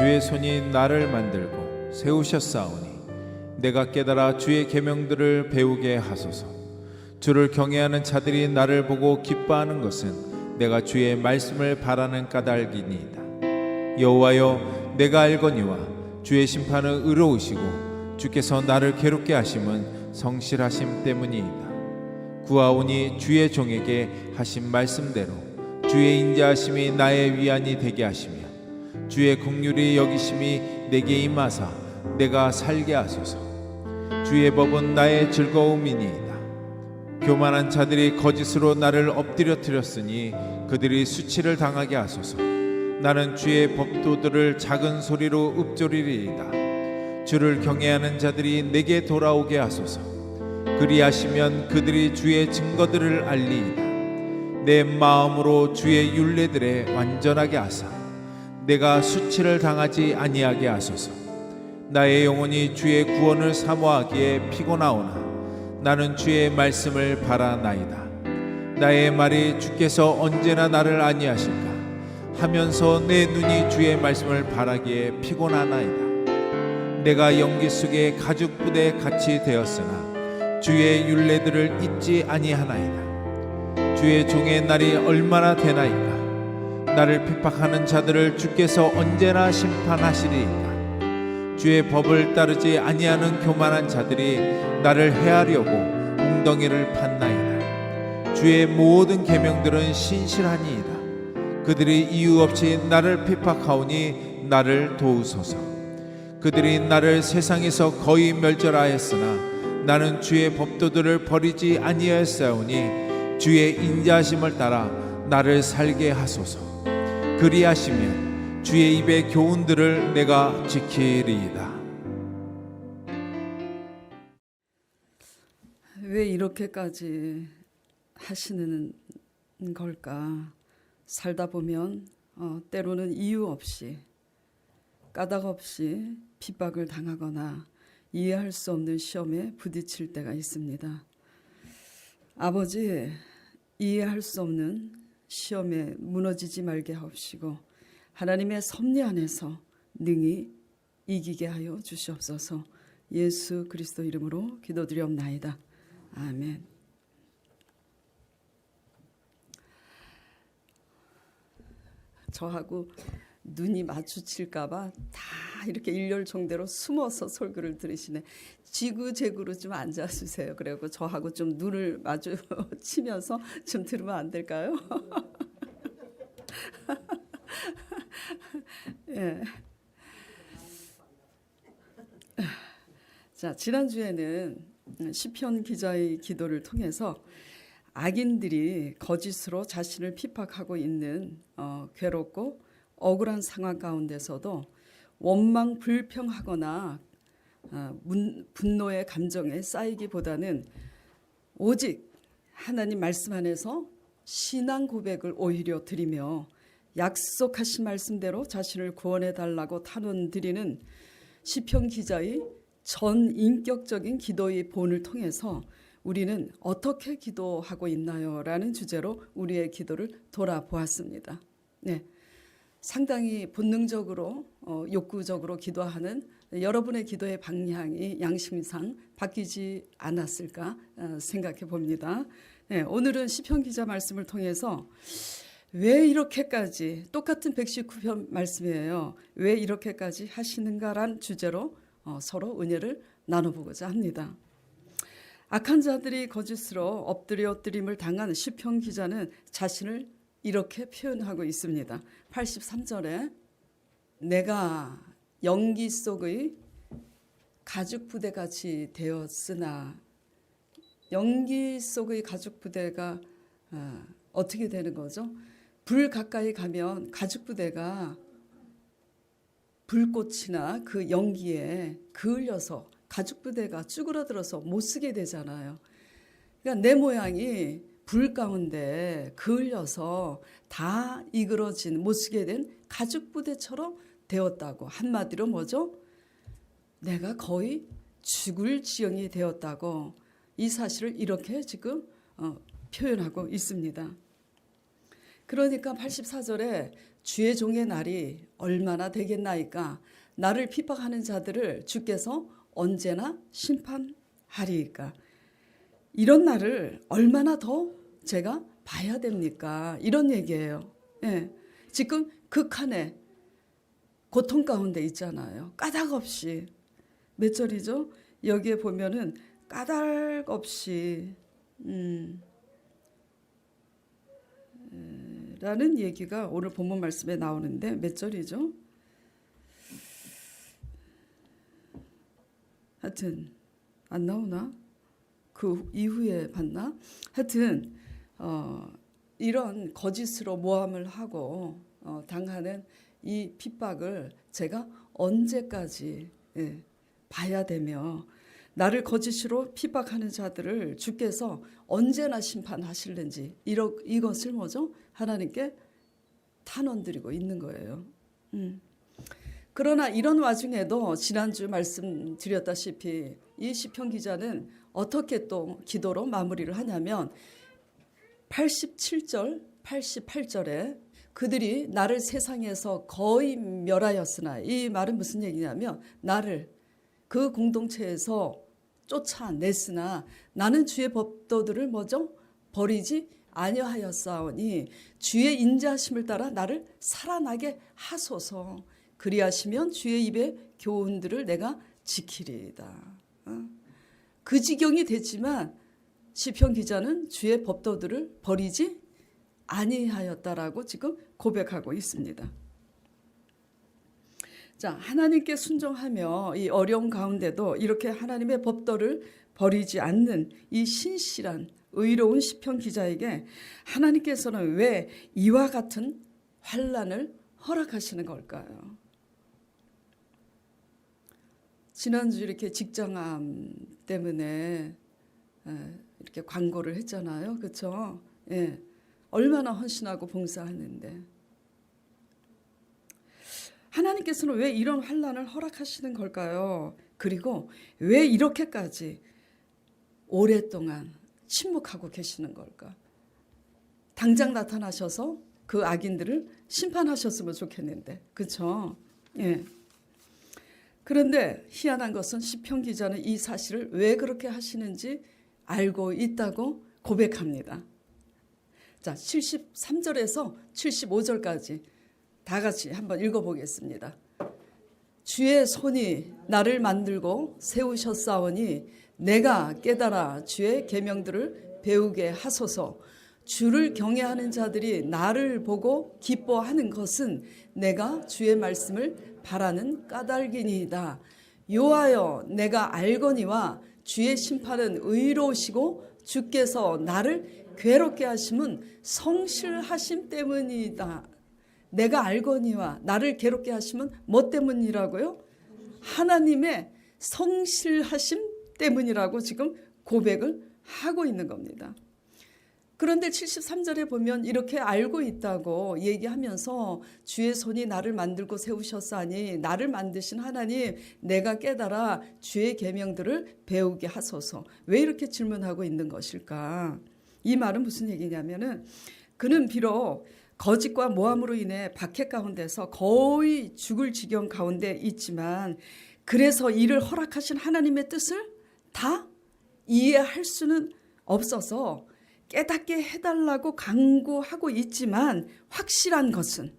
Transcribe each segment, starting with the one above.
주의 손이 나를 만들고 세우셨사오니 내가 깨달아 주의 계명들을 배우게 하소서. 주를 경외하는 자들이 나를 보고 기뻐하는 것은 내가 주의 말씀을 바라는 까닭이니이다. 여호와여, 내가 알거니와 주의 심판은 의로우시고 주께서 나를 괴롭게 하심은 성실하심 때문이이다. 구하오니 주의 종에게 하신 말씀대로 주의 인자하심이 나의 위안이 되게 하시며 주의 긍휼이 여기심이 내게 임하사 내가 살게 하소서. 주의 법은 나의 즐거움이니이다. 교만한 자들이 거짓으로 나를 엎드려뜨렸으니 그들이 수치를 당하게 하소서. 나는 주의 법도들을 작은 소리로 읊조리리이다. 주를 경외하는 자들이 내게 돌아오게 하소서. 그리하시면 그들이 주의 증거들을 알리이다. 내 마음으로 주의 율례들에 완전하게 하사 내가 수치를 당하지 아니하게 하소서. 나의 영혼이 주의 구원을 사모하기에 피곤하오나 나는 주의 말씀을 바라나이다. 나의 말이 주께서 언제나 나를 아니하실까 하면서 내 눈이 주의 말씀을 바라기에 피곤하나이다. 내가 연기 속에 가죽 부대에 갇히 되었으나 주의 율례들을 잊지 아니하나이다. 주의 종의 날이 얼마나 되나이까. 나를 핍박하는 자들을 주께서 언제나 심판하시리이까. 주의 법을 따르지 아니하는 교만한 자들이 나를 해하려고 웅덩이를 팠나이다. 주의 모든 계명들은 신실하니이다. 그들이 이유 없이 나를 핍박하오니 나를 도우소서. 그들이 나를 세상에서 거의 멸절하였으나 나는 주의 법도들을 버리지 아니하였사오니 주의 인자하심을 따라 나를 살게 하소서. 그리하시면 주의 입의 교훈들을 내가 지키리이다. 왜 이렇게까지 하시는 걸까? 살다 보면 때로는 이유 없이 까닭 없이 핍박을 당하거나 이해할 수 없는 시험에 부딪힐 때가 있습니다. 아버지, 이해할 수 없는 시험에 무너지지 말게 하옵시고 하나님의 섭리 안에서 능히 이기게 하여 주시옵소서. 예수 그리스도 이름으로 기도드리옵나이다. 아멘. 저하고 눈이 마주칠까봐 다 이렇게 일렬종대로 숨어서 설교를 들으시네. 지구재구로 좀 앉아주세요. 그리고 저하고 좀 눈을 마주치면서 좀 들으면 안 될까요? 예. 자, 지난주에는 시편 기자의 기도를 통해서 악인들이 거짓으로 자신을 핍박하고 있는 괴롭고 억울한 상황 가운데서도 원망 불평하거나 분노의 감정에 쌓이기보다는 오직 하나님 말씀 안에서 신앙 고백을 오히려 드리며 약속하신 말씀대로 자신을 구원해 달라고 탄원 드리는 시편 기자의 전인격적인 기도의 본을 통해서 우리는 어떻게 기도하고 있나요? 라는 주제로 우리의 기도를 돌아보았습니다. 네, 상당히 본능적으로 욕구적으로 기도하는 여러분의 기도의 방향이 양심상 바뀌지 않았을까 생각해 봅니다. 네, 오늘은 시편 기자 말씀을 통해서 왜 이렇게까지 똑같은 119편 말씀이에요. 왜 이렇게까지 하시는가란 주제로 서로 은혜를 나눠보고자 합니다. 악한 자들이 거짓으로 엎드림을 당한 시편 기자는 자신을 이렇게 표현하고 있습니다. 83절에 내가 연기 속의 가죽 부대같이 되었으나, 연기 속의 가죽 부대가 어떻게 되는 거죠? 불 가까이 가면 가죽 부대가 불꽃이나 그 연기에 그을려서 가죽 부대가 쭈그러들어서 못 쓰게 되잖아요. 그러니까 내 모양이 불 가운데 그을려서 다 이그러진 못 쓰게 된 가죽 부대처럼 되었다고. 한마디로 뭐죠? 내가 거의 죽을 지경이 되었다고 이 사실을 이렇게 지금 표현하고 있습니다. 그러니까 84절에 주의 종의 날이 얼마나 되겠나이까. 나를 핍박하는 자들을 주께서 언제나 심판하리이까. 이런 날을 얼마나 더 제가 봐야 됩니까? 이런 얘기예요. 예. 지금 극한의 고통 가운데 있잖아요. 까닭 없이. 몇 절이죠? 여기에 보면은 까닭 없이 라는 얘기가 오늘 본문 말씀에 나오는데 몇 절이죠? 하여튼 안 나오나? 그 이후에 봤나? 하여튼 이런 거짓으로 모함을 하고 당하는 이 핍박을 제가 언제까지 봐야 되며, 나를 거짓으로 핍박하는 자들을 주께서 언제나 심판하실는지, 이것을 뭐죠? 하나님께 탄원드리고 있는 거예요. 그러나 이런 와중에도 지난주 말씀드렸다시피 이 시편 기자는 어떻게 또 기도로 마무리를 하냐면 87절, 88절에 그들이 나를 세상에서 거의 멸하였으나, 이 말은 무슨 얘기냐면 나를 그 공동체에서 쫓아냈으나 나는 주의 법도들을 뭐죠? 버리지 아니하였사오니 주의 인자하심을 따라 나를 살아나게 하소서. 그리하시면 주의 입의 교훈들을 내가 지키리이다. 그 지경이 됐지만 시편 기자는 주의 법도들을 버리지 아니하였다라고 지금 고백하고 있습니다. 자, 하나님께 순종하며 이 어려운 가운데도 이렇게 하나님의 법도를 버리지 않는 이 신실한 의로운 시편 기자에게 하나님께서는 왜 이와 같은 환난을 허락하시는 걸까요? 지난주 이렇게 직장암 때문에 이렇게 광고를 했잖아요. 그렇죠? 예. 얼마나 헌신하고 봉사하는데 하나님께서는 왜 이런 환난을 허락하시는 걸까요? 그리고 왜 이렇게까지 오랫동안 침묵하고 계시는 걸까? 당장 나타나셔서 그 악인들을 심판하셨으면 좋겠는데, 그렇죠? 예. 그런데 희한한 것은 시편 기자는 이 사실을 왜 그렇게 하시는지 알고 있다고 고백합니다. 자, 73절에서 75절까지 다 같이 한번 읽어보겠습니다. 주의 손이 나를 만들고 세우셨사오니 내가 깨달아 주의 계명들을 배우게 하소서. 주를 경외하는 자들이 나를 보고 기뻐하는 것은 내가 주의 말씀을 바라는 까닭이니이다. 요하여 내가 알거니와 주의 심판은 의로우시고 주께서 나를 괴롭게 하심은 성실하심 때문이다. 내가 알거니와 나를 괴롭게 하심은 뭐 때문이라고요? 하나님의 성실하심 때문이라고 지금 고백을 하고 있는 겁니다. 그런데 73절에 보면 이렇게 알고 있다고 얘기하면서 주의 손이 나를 만들고 세우셨사니 나를 만드신 하나님, 내가 깨달아 주의 계명들을 배우게 하소서. 왜 이렇게 질문하고 있는 것일까? 이 말은 무슨 얘기냐면은 그는 비록 거짓과 모함으로 인해 박해 가운데서 거의 죽을 지경 가운데 있지만, 그래서 이를 허락하신 하나님의 뜻을 다 이해할 수는 없어서 깨닫게 해달라고 간구하고 있지만, 확실한 것은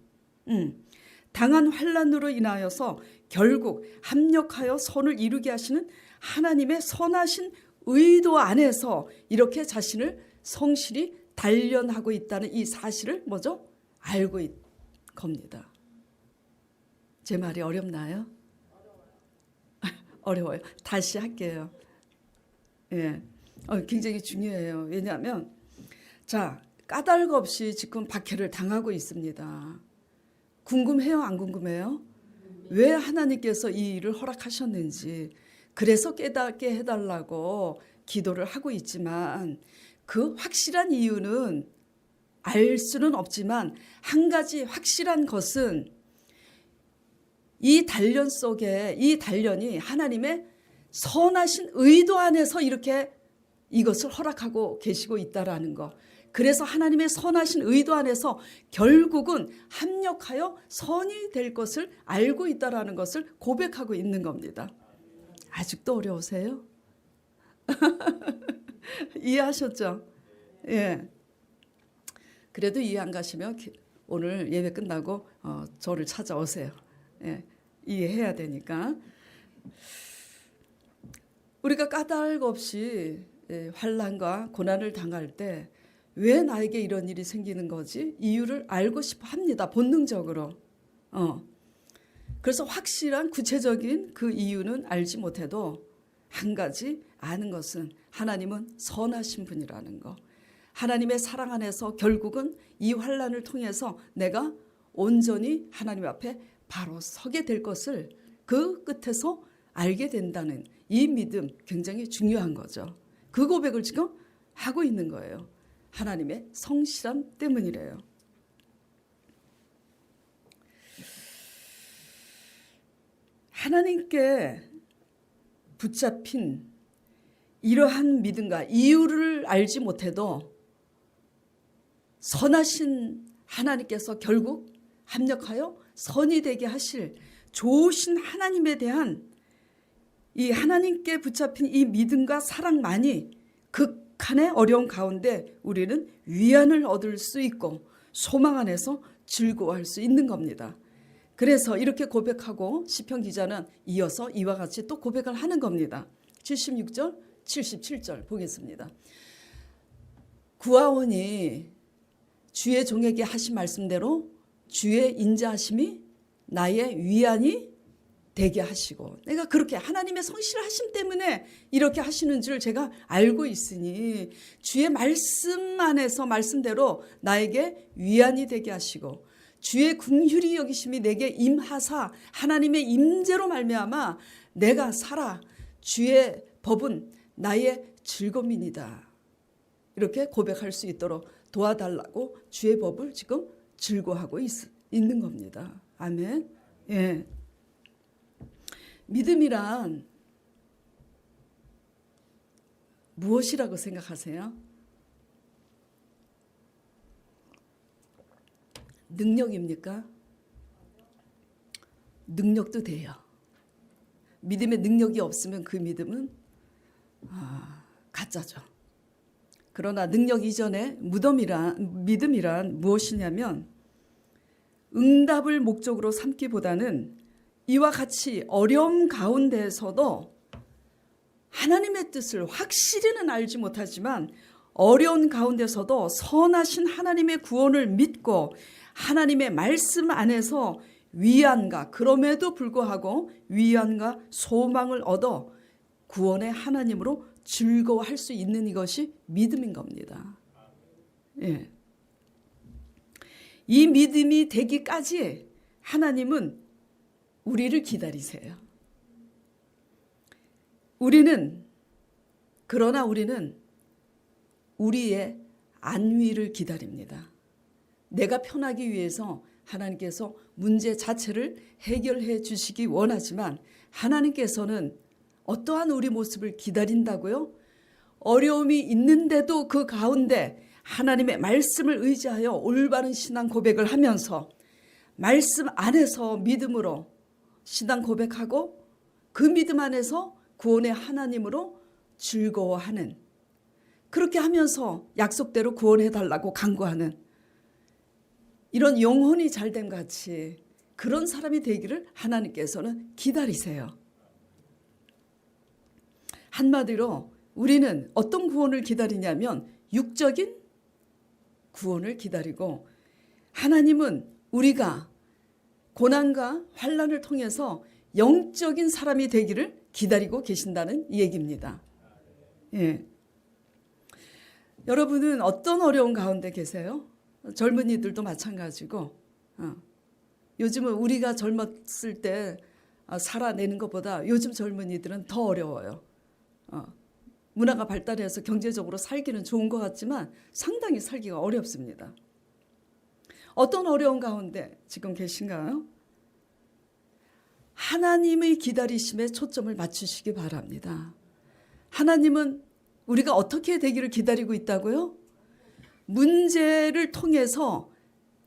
당한 환난으로 인하여서 결국 합력하여 선을 이루게 하시는 하나님의 선하신 의도 안에서 이렇게 자신을 성실히 단련하고 있다는 이 사실을 뭐죠? 알고 있는 겁니다. 제 말이 어렵나요? 어려워요. 다시 할게요. 예, 굉장히 중요해요. 왜냐하면 자, 까닭 없이 지금 박해를 당하고 있습니다. 궁금해요? 안 궁금해요? 왜 하나님께서 이 일을 허락하셨는지. 그래서 깨닫게 해달라고 기도를 하고 있지만 그 확실한 이유는 알 수는 없지만, 한 가지 확실한 것은 이 단련 속에, 이 단련이 하나님의 선하신 의도 안에서 이렇게 이것을 허락하고 계시고 있다라는 것. 그래서 하나님의 선하신 의도 안에서 결국은 합력하여 선이 될 것을 알고 있다라는 것을 고백하고 있는 겁니다. 아직도 어려우세요? 이해하셨죠? 예. 그래도 이해 안 가시면 오늘 예배 끝나고 저를 찾아오세요. 예. 이해해야 되니까. 우리가 까닭 없이 환난과 고난을 당할 때 왜 나에게 이런 일이 생기는 거지? 이유를 알고 싶어 합니다. 본능적으로. 그래서 확실한 구체적인 그 이유는 알지 못해도 한 가지 아는 것은 하나님은 선하신 분이라는 거. 하나님의 사랑 안에서 결국은 이 환난을 통해서 내가 온전히 하나님 앞에 바로 서게 될 것을 그 끝에서 알게 된다는 이 믿음 굉장히 중요한 거죠. 그 고백을 지금 하고 있는 거예요. 하나님의 성실함 때문이래요. 하나님께 붙잡힌 이러한 믿음과 이유를 알지 못해도 선하신 하나님께서 결국 합력하여 선이 되게 하실 좋으신 하나님에 대한 이 하나님께 붙잡힌 이 믿음과 사랑만이 극한의 어려움 가운데 우리는 위안을 얻을 수 있고 소망 안에서 즐거워할 수 있는 겁니다. 그래서 이렇게 고백하고 시편 기자는 이어서 이와 같이 또 고백을 하는 겁니다. 76절, 77절 보겠습니다. 구하오니 주의 종에게 하신 말씀대로 주의 인자하심이 나의 위안이 되게 하시고, 내가 그렇게 하나님의 성실하심 때문에 이렇게 하시는 줄 제가 알고 있으니 주의 말씀 안에서 말씀대로 나에게 위안이 되게 하시고 주의 긍휼히 여기심이 내게 임하사 하나님의 임재로 말미암아 내가 살아 주의 법은 나의 즐거움이니이다. 이렇게 고백할 수 있도록 도와달라고 주의 법을 지금 즐거워하고 있는 겁니다. 아멘. 예. 믿음이란 무엇이라고 생각하세요? 능력입니까? 능력도 돼요. 믿음의 능력이 없으면 그 믿음은 가짜죠. 그러나 능력 이전에 믿음이란 무엇이냐면 응답을 목적으로 삼기보다는 이와 같이 어려움 가운데에서도 하나님의 뜻을 확실히는 알지 못하지만 어려운 가운데서도 선하신 하나님의 구원을 믿고 하나님의 말씀 안에서 위안과 그럼에도 불구하고 위안과 소망을 얻어 구원의 하나님으로 즐거워할 수 있는 이것이 믿음인 겁니다. 예. 이 믿음이 되기까지 하나님은 우리를 기다리세요. 그러나 우리는 우리의 안위를 기다립니다. 내가 편하기 위해서 하나님께서 문제 자체를 해결해 주시기 원하지만 하나님께서는 어떠한 우리 모습을 기다린다고요? 어려움이 있는데도 그 가운데 하나님의 말씀을 의지하여 올바른 신앙 고백을 하면서 말씀 안에서 믿음으로 신앙 고백하고 그 믿음 안에서 구원의 하나님으로 즐거워하는, 그렇게 하면서 약속대로 구원해달라고 간구하는 이런 영혼이 잘됨 같이 그런 사람이 되기를 하나님께서는 기다리세요. 한마디로 우리는 어떤 구원을 기다리냐면 육적인 구원을 기다리고, 하나님은 우리가 고난과 환난을 통해서 영적인 사람이 되기를 기다리고 계신다는 얘기입니다. 예. 여러분은 어떤 어려운 가운데 계세요? 젊은이들도 마찬가지고, 요즘은 우리가 젊었을 때 살아내는 것보다 요즘 젊은이들은 더 어려워요. 문화가 발달해서 경제적으로 살기는 좋은 것 같지만 상당히 살기가 어렵습니다. 어떤 어려운 가운데 지금 계신가요? 하나님의 기다리심에 초점을 맞추시기 바랍니다. 하나님은 우리가 어떻게 되기를 기다리고 있다고요? 문제를 통해서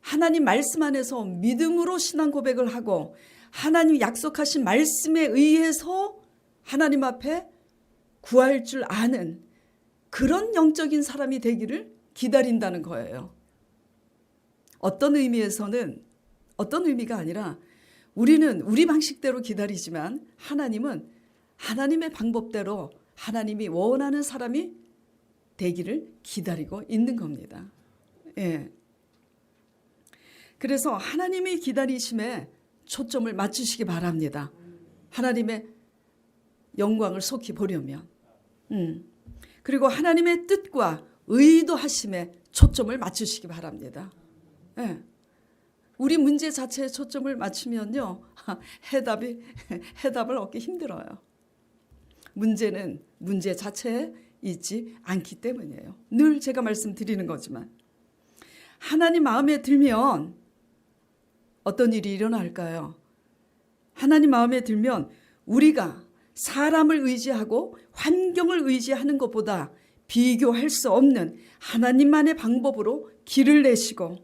하나님 말씀 안에서 믿음으로 신앙 고백을 하고 하나님 약속하신 말씀에 의해서 하나님 앞에 구할 줄 아는 그런 영적인 사람이 되기를 기다린다는 거예요. 어떤 의미에서는 어떤 의미가 아니라 우리는 우리 방식대로 기다리지만 하나님은 하나님의 방법대로 하나님이 원하는 사람이 되기를 기다리고 있는 겁니다. 예. 그래서 하나님의 기다리심에 초점을 맞추시기 바랍니다. 하나님의 영광을 속히 보려면. 그리고 하나님의 뜻과 의도하심에 초점을 맞추시기 바랍니다. 예. 우리 문제 자체에 초점을 맞추면요, 해답을 얻기 힘들어요. 문제는 문제 자체에 있지 않기 때문이에요. 늘 제가 말씀드리는 거지만 하나님 마음에 들면 어떤 일이 일어날까요? 하나님 마음에 들면 우리가 사람을 의지하고 환경을 의지하는 것보다 비교할 수 없는 하나님만의 방법으로 길을 내시고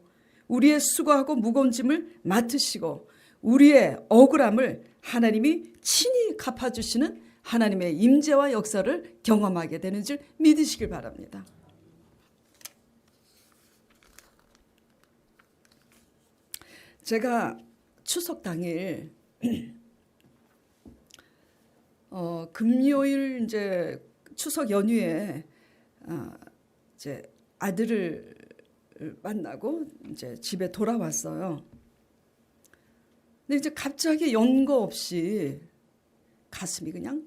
우리의 수고하고 무거운 짐을 맡으시고 우리의 억울함을 하나님이 친히 갚아주시는 하나님의 임재와 역사를 경험하게 되는 줄 믿으시길 바랍니다. 제가 추석 당일 금요일 이제 추석 연휴에 이제 아들을 만나고 이제 집에 돌아왔어요. 근데 이제 갑자기 연거 없이 가슴이 그냥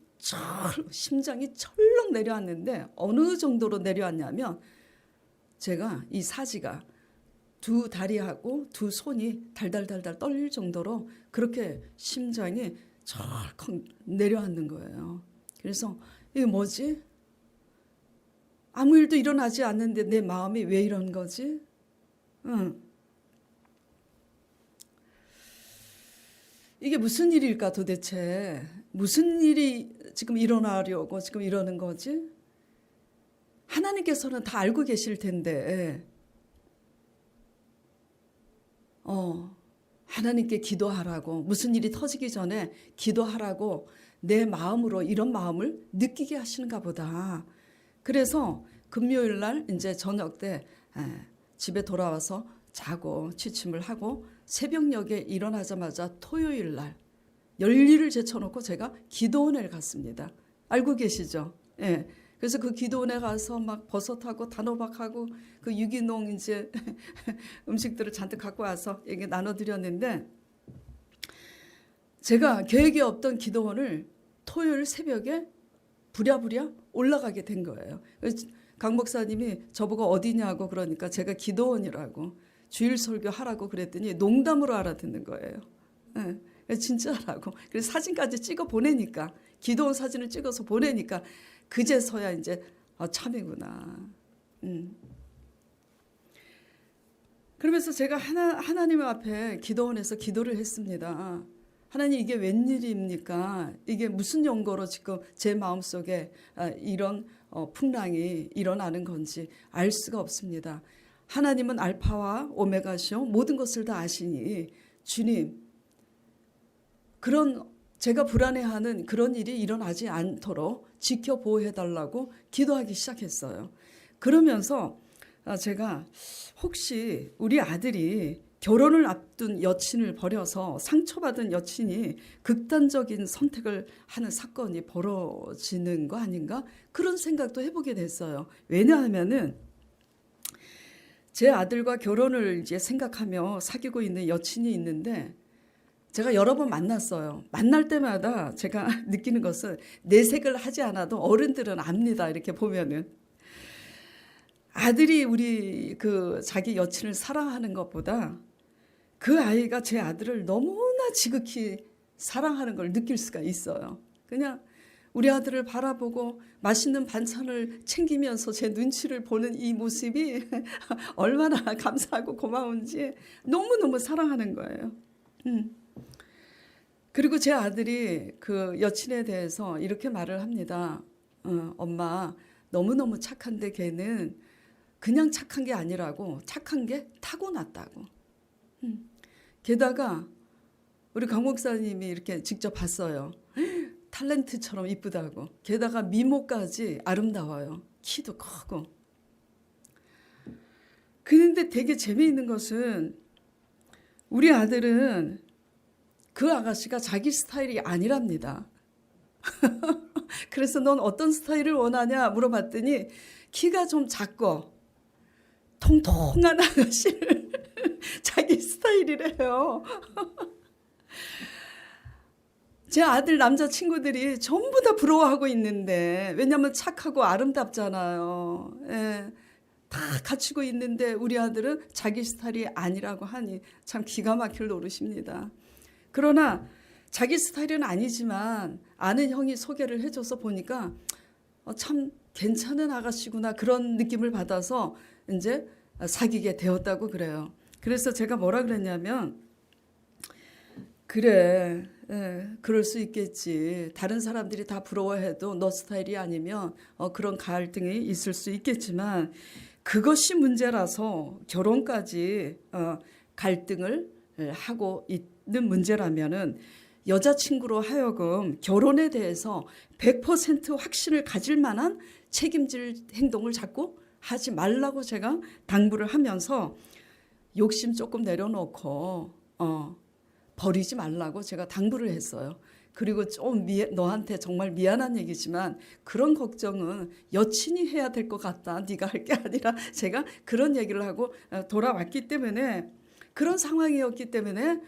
심장이 철렁 내려왔는데 어느 정도로 내려왔냐면 제가 이 사지가 두 다리하고 두 손이 달달달달 떨릴 정도로 그렇게 심장이 철컥 내려앉는 거예요. 그래서 이게 뭐지? 아무 일도 일어나지 않는데 내 마음이 왜 이런 거지? 이게 무슨 일일까 도대체? 무슨 일이 지금 일어나려고 지금 이러는 거지? 하나님께서는 다 알고 계실 텐데 하나님께 기도하라고 무슨 일이 터지기 전에 기도하라고 내 마음으로 이런 마음을 느끼게 하시는가 보다. 그래서 금요일 날 이제 저녁 때 집에 돌아와서 자고 취침을 하고 새벽녘에 일어나자마자 토요일 날 열일을 제쳐놓고 제가 기도원에 갔습니다. 알고 계시죠? 예. 그래서 그 기도원에 가서 막 버섯하고 단호박하고 그 유기농 이제 음식들을 잔뜩 갖고 와서 이게 나눠드렸는데 제가 계획이 없던 기도원을 토요일 새벽에 부랴부랴 올라가게 된 거예요. 강 목사님이 저보고 어디냐고 그러니까 제가 기도원이라고 주일 설교하라고 그랬더니 농담으로 알아듣는 거예요. 네, 진짜라고. 그래서 사진까지 찍어 보내니까 기도원 사진을 찍어서 보내니까 그제서야 이제 참이구나. 그러면서 제가 하나님 앞에 기도원에서 기도를 했습니다. 하나님 이게 웬일입니까? 이게 무슨 연고로 지금 제 마음속에 이런 풍랑이 일어나는 건지 알 수가 없습니다. 하나님은 알파와 오메가시오 모든 것을 다 아시니 주님 그런 제가 불안해하는 그런 일이 일어나지 않도록 지켜보호해달라고 기도하기 시작했어요. 그러면서 제가 혹시 우리 아들이 결혼을 앞둔 여친을 버려서 상처받은 여친이 극단적인 선택을 하는 사건이 벌어지는 거 아닌가? 그런 생각도 해보게 됐어요. 왜냐하면은 제 아들과 결혼을 이제 생각하며 사귀고 있는 여친이 있는데 제가 여러 번 만났어요. 만날 때마다 제가 느끼는 것은 내색을 하지 않아도 어른들은 압니다. 이렇게 보면은 아들이 우리 그 자기 여친을 사랑하는 것보다 그 아이가 제 아들을 너무나 지극히 사랑하는 걸 느낄 수가 있어요. 그냥 우리 아들을 바라보고 맛있는 반찬을 챙기면서 제 눈치를 보는 이 모습이 얼마나 감사하고 고마운지 너무너무 사랑하는 거예요. 그리고 제 아들이 그 여친에 대해서 이렇게 말을 합니다. 엄마 너무너무 착한데 걔는 그냥 착한 게 아니라고, 착한 게 타고났다고. 게다가 우리 강 목사님이 이렇게 직접 봤어요. 탤런트처럼 이쁘다고. 게다가 미모까지 아름다워요. 키도 크고. 그런데 되게 재미있는 것은 우리 아들은 그 아가씨가 자기 스타일이 아니랍니다. 그래서 넌 어떤 스타일을 원하냐 물어봤더니 키가 좀 작고 통통한 아가씨를 자기 스타일이래요. 제 아들 남자친구들이 전부 다 부러워하고 있는데, 왜냐하면 착하고 아름답잖아요. 예, 다 갖추고 있는데 우리 아들은 자기 스타일이 아니라고 하니 참 기가 막힐 노릇입니다. 그러나 자기 스타일은 아니지만 아는 형이 소개를 해줘서 보니까 참 괜찮은 아가씨구나, 그런 느낌을 받아서 이제 사귀게 되었다고 그래요. 그래서 제가 뭐라 그랬냐면, 그래, 그럴 수 있겠지. 다른 사람들이 다 부러워해도 너 스타일이 아니면 그런 갈등이 있을 수 있겠지만, 그것이 문제라서 결혼까지 갈등을 하고 있는 문제라면은 여자친구로 하여금 결혼에 대해서 100% 확신을 가질 만한 책임질 행동을 자꾸 하지 말라고 제가 당부를 하면서 욕심 조금 내려놓고 버리지 말라고 제가 당부를 했어요. 그리고 좀 너한테 정말 미안한 얘기지만 그런 걱정은 여친이 해야 될 것 같다. 네가 할 게 아니라, 제가 그런 얘기를 하고 돌아왔기 때문에, 그런 상황이었기 때문에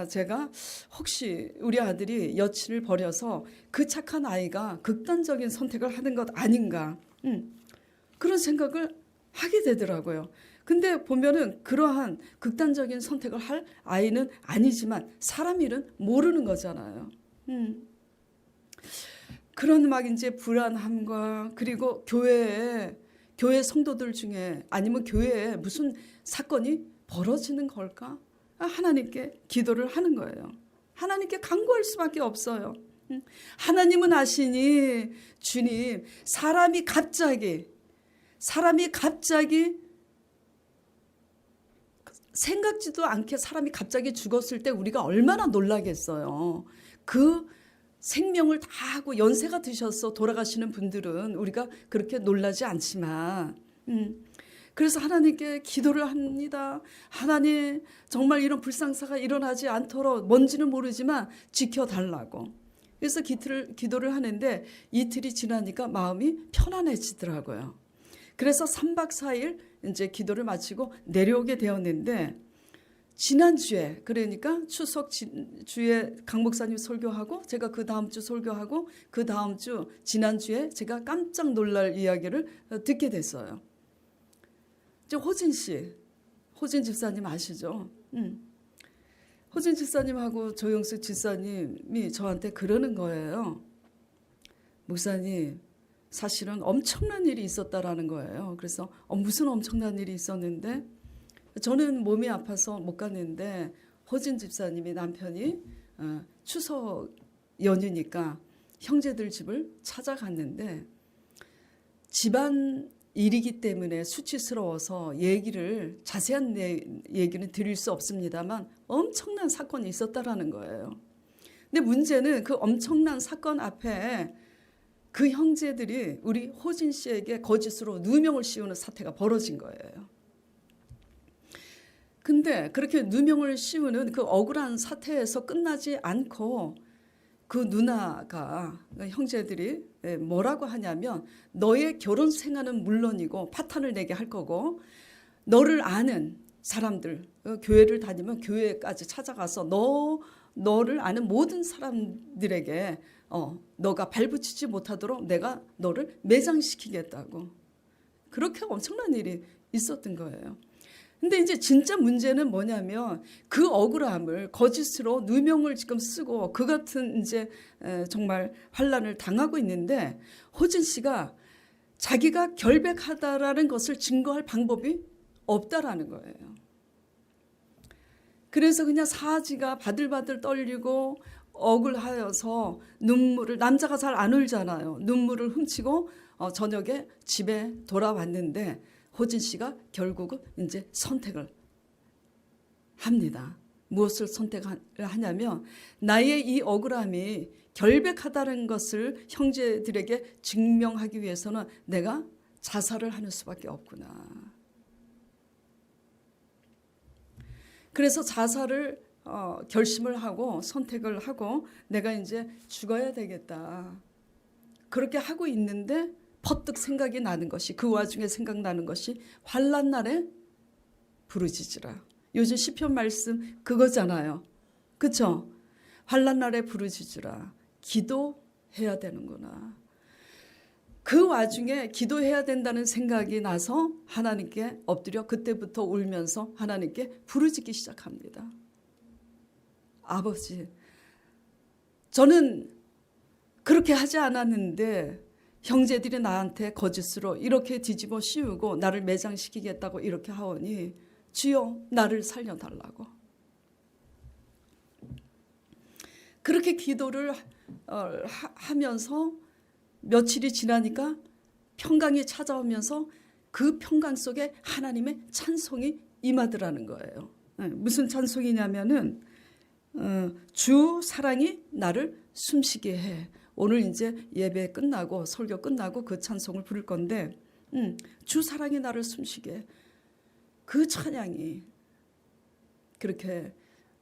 제가 혹시 우리 아들이 여친을 버려서 그 착한 아이가 극단적인 선택을 하는 것 아닌가, 그런 생각을 하게 되더라고요. 근데 보면은 그러한 극단적인 선택을 할 아이는 아니지만 사람 일은 모르는 거잖아요. 그런 막 이제 불안함과, 그리고 교회 성도들 중에, 아니면 교회에 무슨 사건이 벌어지는 걸까? 하나님께 기도를 하는 거예요. 하나님께 간구할 수밖에 없어요. 하나님은 아시니, 주님, 사람이 갑자기 생각지도 않게 사람이 갑자기 죽었을 때 우리가 얼마나 놀라겠어요. 그 생명을 다 하고 연세가 드셔서 돌아가시는 분들은 우리가 그렇게 놀라지 않지만, 그래서 하나님께 기도를 합니다. 하나님, 정말 이런 불상사가 일어나지 않도록 뭔지는 모르지만 지켜달라고. 그래서 기도를 하는데 이틀이 지나니까 마음이 편안해지더라고요. 그래서 3박 4일 이제 기도를 마치고 내려오게 되었는데, 지난주에, 그러니까 추석 주에 강 목사님 설교하고 제가 그 다음 주 설교하고 그 다음 주 지난주에 제가 깜짝 놀랄 이야기를 듣게 됐어요. 호진 집사님 아시죠? 호진 집사님하고 조영수 집사님이 저한테 그러는 거예요. 목사님, 사실은 엄청난 일이 있었다라는 거예요. 그래서 무슨 엄청난 일이 있었는데, 저는 몸이 아파서 못 갔는데 호진 집사님이, 남편이 추석 연휴니까 형제들 집을 찾아갔는데, 집안 일이기 때문에 수치스러워서 자세한 얘기는 드릴 수 없습니다만 엄청난 사건이 있었다라는 거예요. 근데 문제는 그 엄청난 사건 앞에 그 형제들이 우리 호진 씨에게 거짓으로 누명을 씌우는 사태가 벌어진 거예요. 근데 그렇게 누명을 씌우는 그 억울한 사태에서 끝나지 않고 그 누나가, 형제들이 뭐라고 하냐면, 너의 결혼 생활은 물론이고 파탄을 내게 할 거고, 너를 아는 사람들, 교회를 다니면 교회까지 찾아가서 너를 아는 모든 사람들에게 너가 발붙이지 못하도록 내가 너를 매장시키겠다고. 그렇게 엄청난 일이 있었던 거예요. 근데 이제 진짜 문제는 뭐냐면, 그 억울함을 거짓으로 누명을 지금 쓰고 그 같은 이제 정말 환난을 당하고 있는데, 호진 씨가 자기가 결백하다라는 것을 증거할 방법이 없다라는 거예요. 그래서 그냥 사지가 바들바들 떨리고 억울하여서 남자가 잘 안 울잖아요. 눈물을 훔치고 저녁에 집에 돌아왔는데, 호진 씨가 결국은 이제 선택을 합니다. 무엇을 선택하냐면 나의 이 억울함이 결백하다는 것을 형제들에게 증명하기 위해서는 내가 자살을 하는 수밖에 없구나. 그래서 자살을 결심을 하고 선택을 하고 내가 이제 죽어야 되겠다. 그렇게 하고 있는데 퍼뜩 생각이 나는 것이, 그 와중에 생각나는 것이 환난 날에 부르짖으라. 요즘 시편 말씀 그거잖아요. 그렇죠? 환난 날에 부르짖으라. 기도해야 되는구나. 그 와중에 기도해야 된다는 생각이 나서 하나님께 엎드려 그때부터 울면서 하나님께 부르짖기 시작합니다. 아버지, 저는 그렇게 하지 않았는데 형제들이 나한테 거짓으로 이렇게 뒤집어 씌우고 나를 매장시키겠다고 이렇게 하오니 주여 나를 살려달라고. 그렇게 기도를 하면서 며칠이 지나니까 평강이 찾아오면서 그 평강 속에 하나님의 찬송이 임하더라는 거예요. 무슨 찬송이냐면은 주 사랑이 나를 숨쉬게 해. 오늘 이제 예배 끝나고 설교 끝나고 그 찬송을 부를 건데 주 사랑이 나를 숨쉬게 해. 그 찬양이 그렇게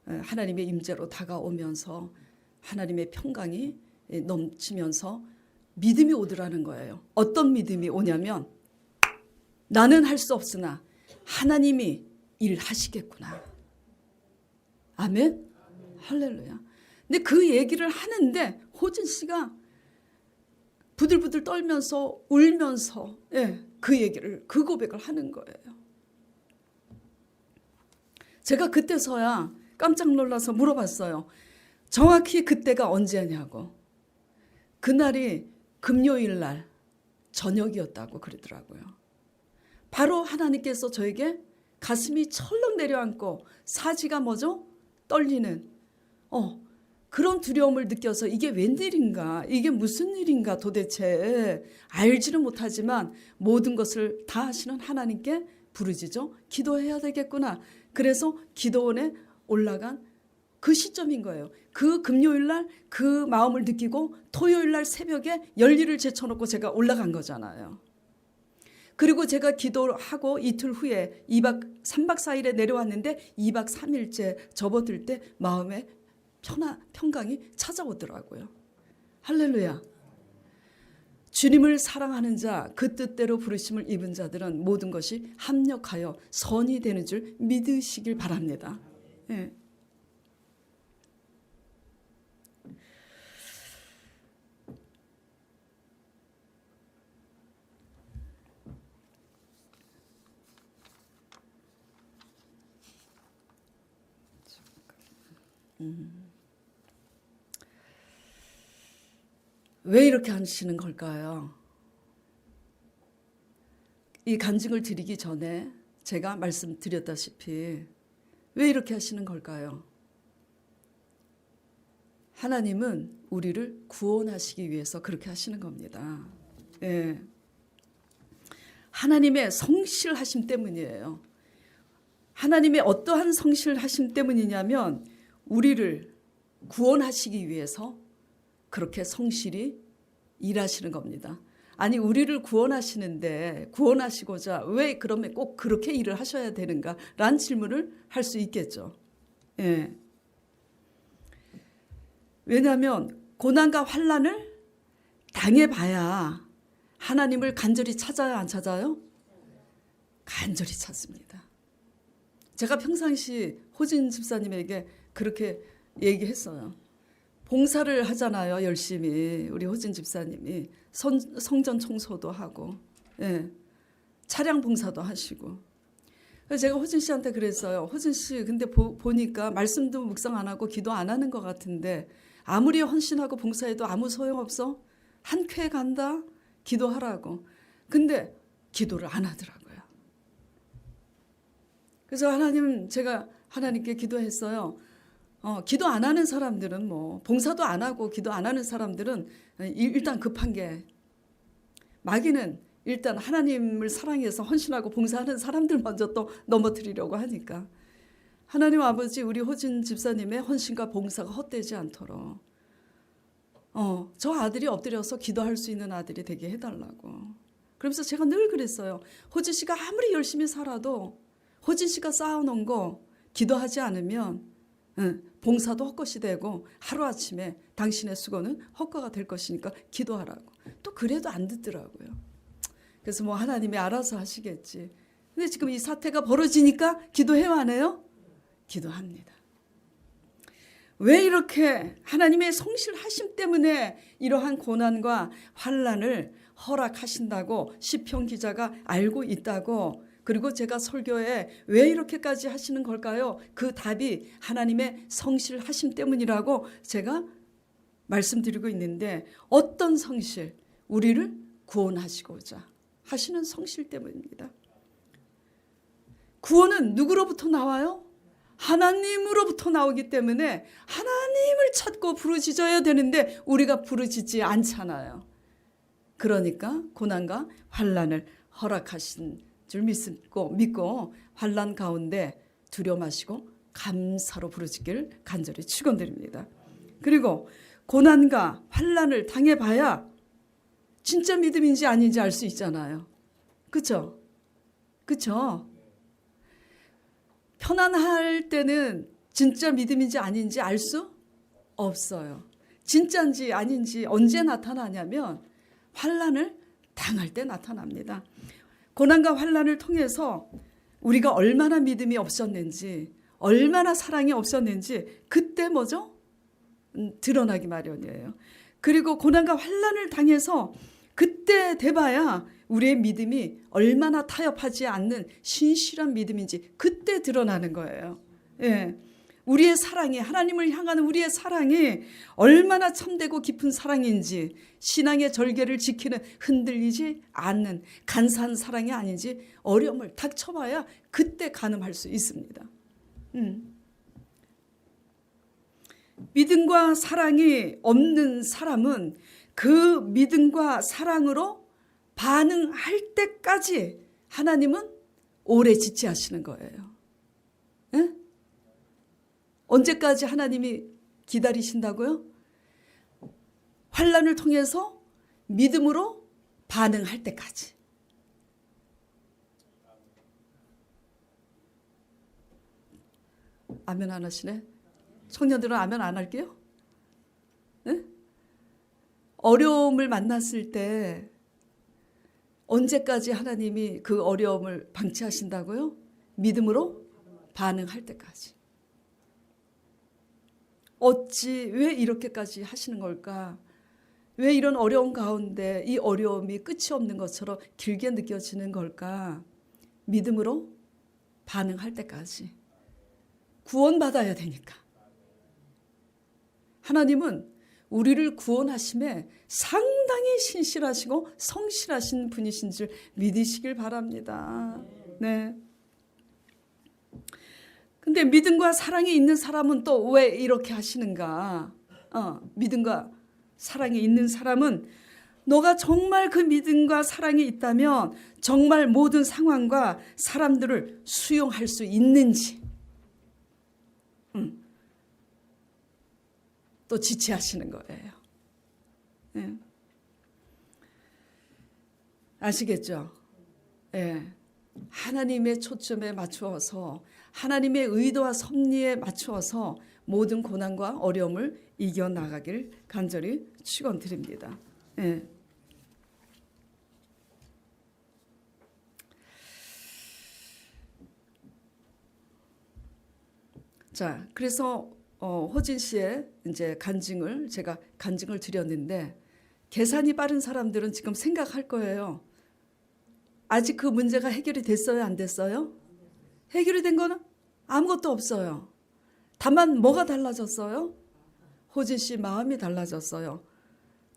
하나님의 임재로 다가오면서 하나님의 평강이 넘치면서 믿음이 오더라는 거예요. 어떤 믿음이 오냐면 나는 할 수 없으나 하나님이 일하시겠구나. 아멘? 할렐루야. 근데 그 얘기를 하는데 호진 씨가 부들부들 떨면서 울면서 그 얘기를, 그 고백을 하는 거예요. 제가 그때서야 깜짝 놀라서 물어봤어요. 정확히 그때가 언제냐고. 그날이 금요일 날 저녁이었다고 그러더라고요. 바로 하나님께서 저에게 가슴이 철렁 내려앉고 사지가 뭐죠? 떨리는 그런 두려움을 느껴서 이게 웬일인가, 이게 무슨 일인가 도대체 알지는 못하지만 모든 것을 다 하시는 하나님께 부르짖어 기도해야 되겠구나. 그래서 기도원에 올라간 그 시점인 거예요. 그 금요일 날 그 마음을 느끼고 토요일 날 새벽에 열일을 제쳐놓고 제가 올라간 거잖아요. 그리고 제가 기도하고 이틀 후에 3박 4일에 내려왔는데 2박 3일째 접어들 때 마음에 평강이 찾아오더라고요. 할렐루야. 주님을 사랑하는 자, 그 뜻대로 부르심을 입은 자들은 모든 것이 합력하여 선이 되는 줄 믿으시길 바랍니다. 예. 왜 이렇게 하시는 걸까요? 이 간증을 드리기 전에 제가 말씀드렸다시피 왜 이렇게 하시는 걸까요? 하나님은 우리를 구원하시기 위해서 그렇게 하시는 겁니다. 예. 하나님의 성실하심 때문이에요. 하나님의 어떠한 성실하심 때문이냐면 우리를 구원하시기 위해서 그렇게 성실히 일하시는 겁니다. 아니 우리를 구원하시는데 구원하시고자 왜 그러면 꼭 그렇게 일을 하셔야 되는가? 라는 질문을 할 수 있겠죠. 예. 왜냐하면 고난과 환난을 당해봐야 하나님을 간절히 찾아요, 안 찾아요? 간절히 찾습니다. 제가 평상시 호진 집사님에게 그렇게 얘기했어요. 봉사를 하잖아요, 열심히. 우리 호진 집사님이 성전 청소도 하고 차량 봉사도 하시고. 그래서 제가 호진 씨한테 그랬어요. 호진 씨 근데 보니까 말씀도 묵상 안 하고 기도 안 하는 것 같은데 아무리 헌신하고 봉사해도 아무 소용없어? 한 쾌 간다? 기도하라고. 근데 기도를 안 하더라고요. 그래서 제가 하나님께 기도했어요. 기도 안 하는 사람들은 뭐 봉사도 안 하고 기도 안 하는 사람들은 일단 급한 게 마귀는 일단 하나님을 사랑해서 헌신하고 봉사하는 사람들 먼저 또 넘어뜨리려고 하니까 하나님 아버지 우리 호진 집사님의 헌신과 봉사가 헛되지 않도록 저 아들이 엎드려서 기도할 수 있는 아들이 되게 해달라고. 그러면서 제가 늘 그랬어요. 호진 씨가 아무리 열심히 살아도 호진 씨가 쌓아놓은 거 기도하지 않으면 봉사도 헛것이 되고 하루아침에 당신의 수고는 헛거가 될 것이니까 기도하라고. 또 그래도 안 듣더라고요. 그래서 뭐 하나님이 알아서 하시겠지. 근데 지금 이 사태가 벌어지니까 기도해요 안 해요? 기도합니다. 왜 이렇게 하나님의 성실하심 때문에 이러한 고난과 환난을 허락하신다고 시편 기자가 알고 있다고, 그리고 제가 설교에 왜 이렇게까지 하시는 걸까요? 그 답이 하나님의 성실하심 때문이라고 제가 말씀드리고 있는데, 어떤 성실? 우리를 구원하시고자 하시는 성실 때문입니다. 구원은 누구로부터 나와요? 하나님으로부터 나오기 때문에 하나님을 찾고 부르짖어야 되는데 우리가 부르짖지 않잖아요. 그러니까 고난과 환난을 허락하신 줄 믿고 환난 가운데 두려워 마시고 감사로 부르짖기를 간절히 축원드립니다. 그리고 고난과 환난을 당해봐야 진짜 믿음인지 아닌지 알 수 있잖아요. 그렇죠? 그렇죠? 편안할 때는 진짜 믿음인지 아닌지 알 수 없어요. 진짜인지 아닌지 언제 나타나냐면 환난을 당할 때 나타납니다. 고난과 환난을 통해서 우리가 얼마나 믿음이 없었는지, 얼마나 사랑이 없었는지 그때 뭐죠? 드러나기 마련이에요. 그리고 고난과 환난을 당해서 그때 돼봐야 우리의 믿음이 얼마나 타협하지 않는 신실한 믿음인지 그때 드러나는 거예요. 예. 우리의 사랑이, 하나님을 향하는 우리의 사랑이 얼마나 참되고 깊은 사랑인지, 신앙의 절개를 지키는 흔들리지 않는 간사한 사랑이 아닌지 어려움을 닥쳐봐야 그때 가늠할 수 있습니다. 믿음과 사랑이 없는 사람은 그 믿음과 사랑으로 반응할 때까지 하나님은 오래 지체하시는 거예요. 예? 언제까지 하나님이 기다리신다고요? 환난을 통해서 믿음으로 반응할 때까지. 아멘 안 하시네? 청년들은 아멘 안 할게요? 네? 어려움을 만났을 때 언제까지 하나님이 그 어려움을 방치하신다고요? 믿음으로 반응할 때까지. 어찌 왜 이렇게까지 하시는 걸까? 왜 이런 어려움 가운데 이 어려움이 끝이 없는 것처럼 길게 느껴지는 걸까? 믿음으로 반응할 때까지. 구원받아야 되니까. 하나님은 우리를 구원하심에 상당히 신실하시고 성실하신 분이신 줄 믿으시길 바랍니다. 네. 근데 믿음과 사랑이 있는 사람은 또 왜 이렇게 하시는가? 믿음과 사랑이 있는 사람은 너가 정말 그 믿음과 사랑이 있다면 정말 모든 상황과 사람들을 수용할 수 있는지 또 지체하시는 거예요. 네. 아시겠죠? 네. 하나님의 초점에 맞추어서 하나님의 의도와 섭리에 맞추어서 모든 고난과 어려움을 이겨나가길 간절히 축원드립니다. 네. 자, 그래서 호진 씨의 이제 간증을 제가 간증을 드렸는데 계산이 빠른 사람들은 지금 생각할 거예요. 아직 그 문제가 해결이 됐어요, 안 됐어요? 해결이 된 거는 아무것도 없어요. 다만 뭐가 달라졌어요? 호진 씨 마음이 달라졌어요.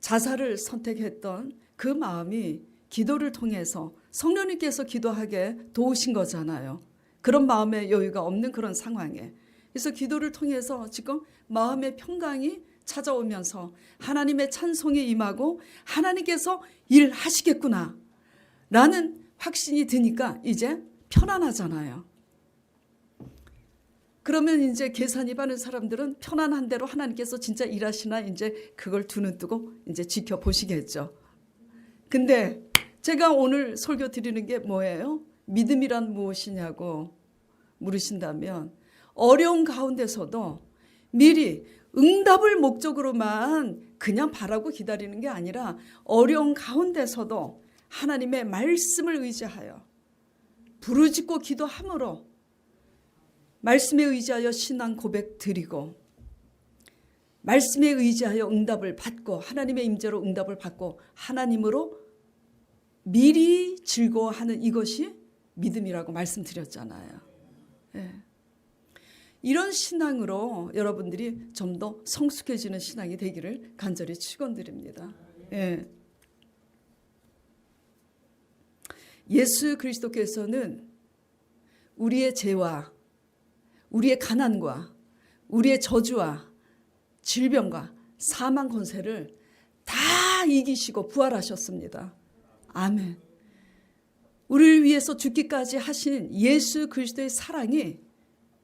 자살을 선택했던 그 마음이 기도를 통해서 성령님께서 기도하게 도우신 거잖아요. 그런 마음의 여유가 없는 그런 상황에. 그래서 기도를 통해서 지금 마음의 평강이 찾아오면서 하나님의 찬송이 임하고 하나님께서 일하시겠구나 라는 확신이 드니까 이제 편안하잖아요. 그러면 이제 계산이 많은 사람들은 편안한 대로 하나님께서 진짜 일하시나 이제 그걸 두 눈 뜨고 이제 지켜보시겠죠. 근데 제가 오늘 설교 드리는 게 뭐예요? 믿음이란 무엇이냐고 물으신다면 어려운 가운데서도 미리 응답을 목적으로만 그냥 바라고 기다리는 게 아니라 어려운 가운데서도 하나님의 말씀을 의지하여 부르짖고 기도함으로 말씀에 의지하여 신앙 고백 드리고 말씀에 의지하여 응답을 받고 하나님의 임재로 응답을 받고 하나님으로 미리 즐거워하는 이것이 믿음이라고 말씀드렸잖아요. 예. 이런 신앙으로 여러분들이 좀 더 성숙해지는 신앙이 되기를 간절히 축원드립니다. 예. 예수 그리스도께서는 우리의 죄와 우리의 가난과 우리의 저주와 질병과 사망 권세를 다 이기시고 부활하셨습니다. 아멘. 우리를 위해서 죽기까지 하신 예수 그리스도의 사랑이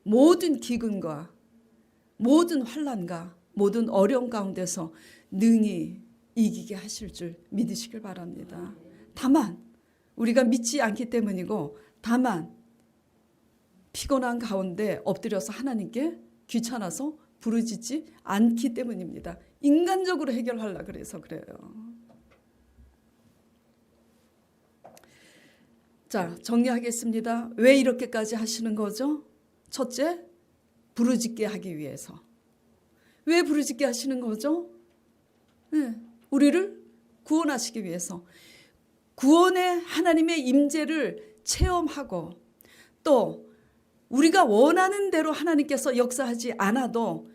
모든 기근과 모든 환난과 모든 어려움 가운데서 능히 이기게 하실 줄 믿으시길 바랍니다. 다만 우리가 믿지 않기 때문이고 다만 피곤한 가운데 엎드려서 하나님께 귀찮아서 부르짖지 않기 때문입니다. 인간적으로 해결하려고 그래서 그래요. 자, 정리하겠습니다. 왜 이렇게까지 하시는 거죠? 첫째, 부르짖게 하기 위해서. 왜 부르짖게 하시는 거죠? 네, 우리를 구원하시기 위해서. 구원의 하나님의 임재를 체험하고 또 우리가 원하는 대로 하나님께서 역사하지 않아도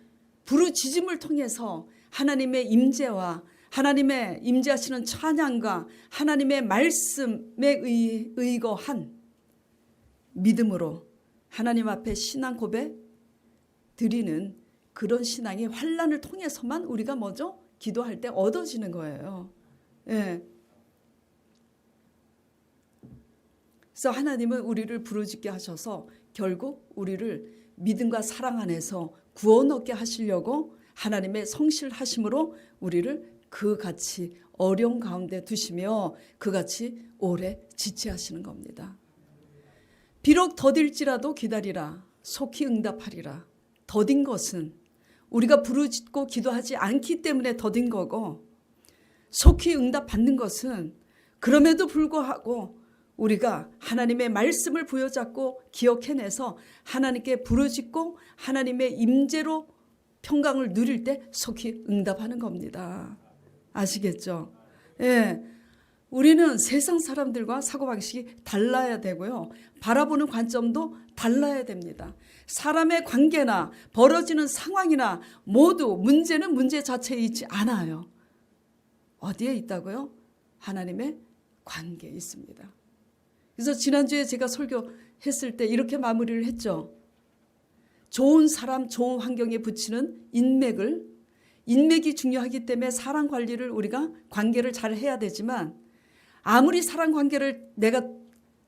부르짖음을 통해서 하나님의 임재와 하나님의 임재하시는 찬양과 하나님의 말씀에 의거한 믿음으로 하나님 앞에 신앙 고백 드리는 그런 신앙이 환난을 통해서만 우리가 뭐죠? 기도할 때 얻어지는 거예요. 예. 그래서 하나님은 우리를 부르짖게 하셔서 결국 우리를 믿음과 사랑 안에서 구원 얻게 하시려고 하나님의 성실하심으로 우리를 그같이 어려운 가운데 두시며 그같이 오래 지체하시는 겁니다. 비록 더딜지라도 기다리라. 속히 응답하리라. 더딘 것은 우리가 부르짖고 기도하지 않기 때문에 더딘 거고 속히 응답받는 것은 그럼에도 불구하고 우리가 하나님의 말씀을 부여잡고 기억해내서 하나님께 부르짖고 하나님의 임재로 평강을 누릴 때 속히 응답하는 겁니다. 아시겠죠? 예. 우리는 세상 사람들과 사고방식이 달라야 되고요. 바라보는 관점도 달라야 됩니다. 사람의 관계나 벌어지는 상황이나 모두 문제는 문제 자체에 있지 않아요. 어디에 있다고요? 하나님의 관계에 있습니다. 그래서 지난주에 제가 설교했을 때 이렇게 마무리를 했죠. 좋은 사람, 좋은 환경에 붙이는 인맥이 중요하기 때문에 사람 관리를 우리가 관계를 잘 해야 되지만 아무리 사람 관계를 내가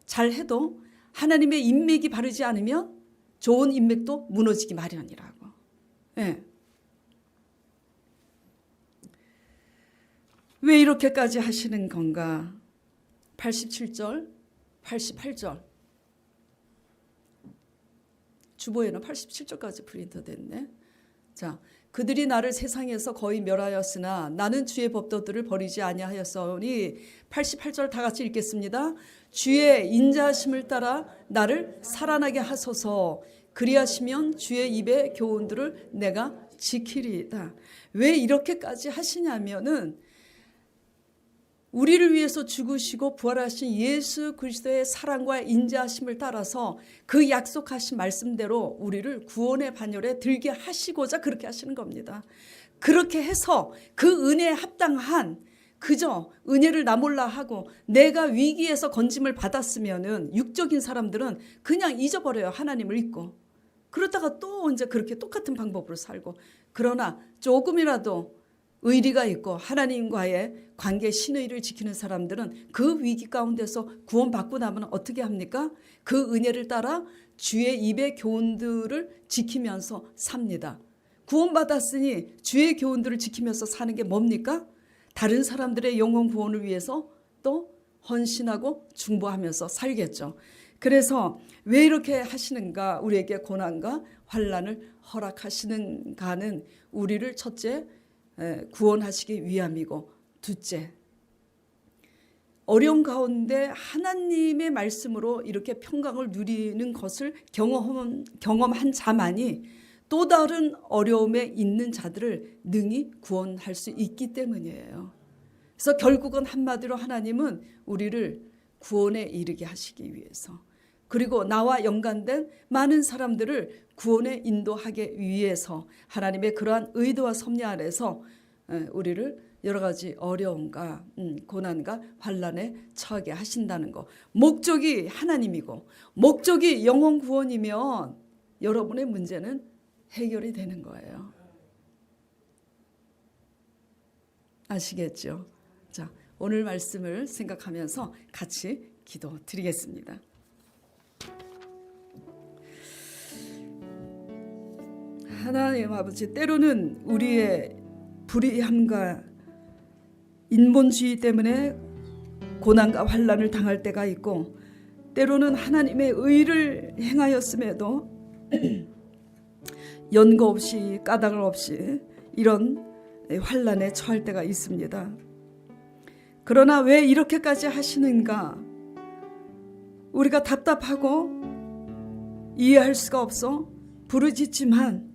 잘 해도 하나님의 인맥이 바르지 않으면 좋은 인맥도 무너지기 마련이라고. 네. 왜 이렇게까지 하시는 건가? 87절, 88절. 주보에는 87절까지 프린터 됐네. 자, 그들이 나를 세상에서 거의 멸하였으나 나는 주의 법도들을 버리지 아니하였사오니 88절 다 같이 읽겠습니다. 주의 인자하심을 따라 나를 살아나게 하소서. 그리하시면 주의 입의 교훈들을 내가 지키리이다. 왜 이렇게까지 하시냐면은 우리를 위해서 죽으시고 부활하신 예수 그리스도의 사랑과 인자하심을 따라서 그 약속하신 말씀대로 우리를 구원의 반열에 들게 하시고자 그렇게 하시는 겁니다. 그렇게 해서 그 은혜에 합당한 그저 은혜를 나 몰라 하고 내가 위기에서 건짐을 받았으면은 육적인 사람들은 그냥 잊어버려요. 하나님을 잊고. 그러다가 또 이제 그렇게 똑같은 방법으로 살고. 그러나 조금이라도 의리가 있고 하나님과의 관계 신의를 지키는 사람들은 그 위기 가운데서 구원받고 나면 어떻게 합니까? 그 은혜를 따라 주의 입의 교훈들을 지키면서 삽니다. 구원받았으니 주의 교훈들을 지키면서 사는 게 뭡니까? 다른 사람들의 영혼 구원을 위해서 또 헌신하고 중보하면서 살겠죠. 그래서 왜 이렇게 하시는가? 우리에게 고난과 환난을 허락하시는가는 우리를 첫째 구원하시기 위함이고, 둘째 어려운 가운데 하나님의 말씀으로 이렇게 평강을 누리는 것을 경험한 자만이 또 다른 어려움에 있는 자들을 능히 구원할 수 있기 때문이에요. 그래서 결국은 한마디로 하나님은 우리를 구원에 이르게 하시기 위해서, 그리고 나와 연관된 많은 사람들을 구원에 인도하기 위해서 하나님의 그러한 의도와 섭리 아래서 우리를 여러 가지 어려움과 고난과 환난에 처하게 하신다는 거. 목적이 하나님이고 목적이 영혼 구원이면 여러분의 문제는 해결이 되는 거예요. 아시겠죠? 자, 오늘 말씀을 생각하면서 같이 기도 드리겠습니다. 하나님 아버지, 때로는 우리의 불의함과 인본주의 때문에 고난과 환난을 당할 때가 있고, 때로는 하나님의 의를 행하였음에도 연고 없이 까닭 없이 이런 환난에 처할 때가 있습니다. 그러나 왜 이렇게까지 하시는가? 우리가 답답하고 이해할 수가 없어 부르짖지만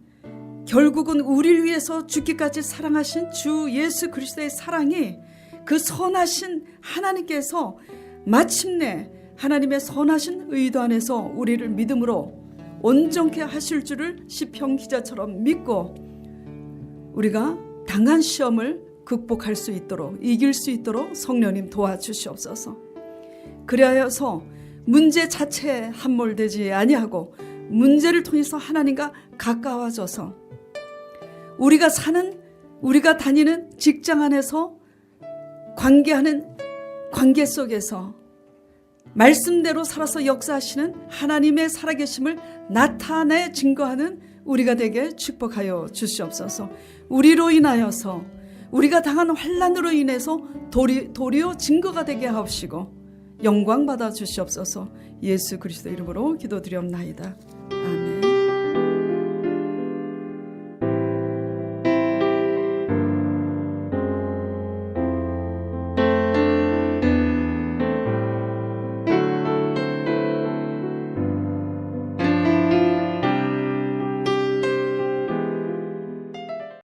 결국은 우리를 위해서 죽기까지 사랑하신 주 예수 그리스도의 사랑이, 그 선하신 하나님께서 마침내 하나님의 선하신 의도 안에서 우리를 믿음으로 온전케 하실 줄을 시편 기자처럼 믿고 우리가 당한 시험을 극복할 수 있도록, 이길 수 있도록 성령님 도와주시옵소서. 그리하여서 문제 자체에 함몰되지 아니하고 문제를 통해서 하나님과 가까워져서 우리가 다니는 직장 안에서 관계하는 관계 속에서 말씀대로 살아서 역사하시는 하나님의 살아계심을 나타내 증거하는 우리가 되게 축복하여 주시옵소서. 우리로 인하여서 우리가 당한 환난으로 인해서 도리어 증거가 되게 하옵시고 영광 받아 주시옵소서. 예수 그리스도 이름으로 기도드리옵나이다. 아멘.